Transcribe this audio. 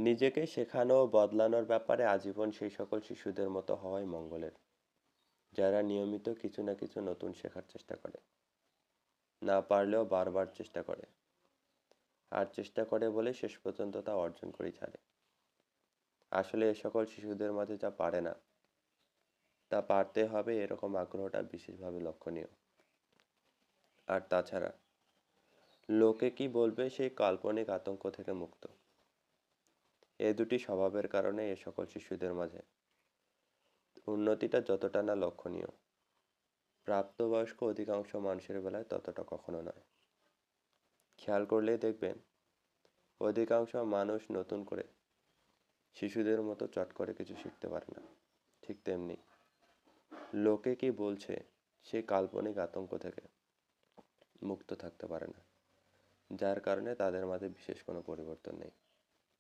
নিজেকে শেখানো ও বদলানোর ব্যাপারে আজীবন সেই সকল শিশুদের মতো হওয়াই মঙ্গলের, যারা নিয়মিত কিছু না কিছু নতুন শেখার চেষ্টা করে, না পারলেও বারবার চেষ্টা করে, আর চেষ্টা করে বলে শেষ পর্যন্ত তা অর্জন করে ছাড়ে। আসলে এ সকল শিশুদের মাঝে যা পারে না তা পারতে হবে, এরকম আগ্রহটা বিশেষভাবে লক্ষণীয়। আর তাছাড়া লোকে কি বলবে সেই কাল্পনিক আতঙ্ক থেকে মুক্ত। এ দুটি স্বভাবের কারণে এ সকল শিশুদের মাঝে উন্নতিটা যতটা না লক্ষণীয়, প্রাপ্তবয়স্ক অধিকাংশ মানুষের বেলায় ততটা কখনো নয়। খেয়াল করলেই দেখবেন অধিকাংশ মানুষ নতুন করে শিশুদের মতো চট করে কিছু শিখতে পারে না। ঠিক তেমনি লোকে কি বলছে সেই কাল্পনিক আতঙ্ক থেকে মুক্ত থাকতে পারে না, যার কারণে তাদের মাঝে বিশেষ কোনো পরিবর্তন নেই।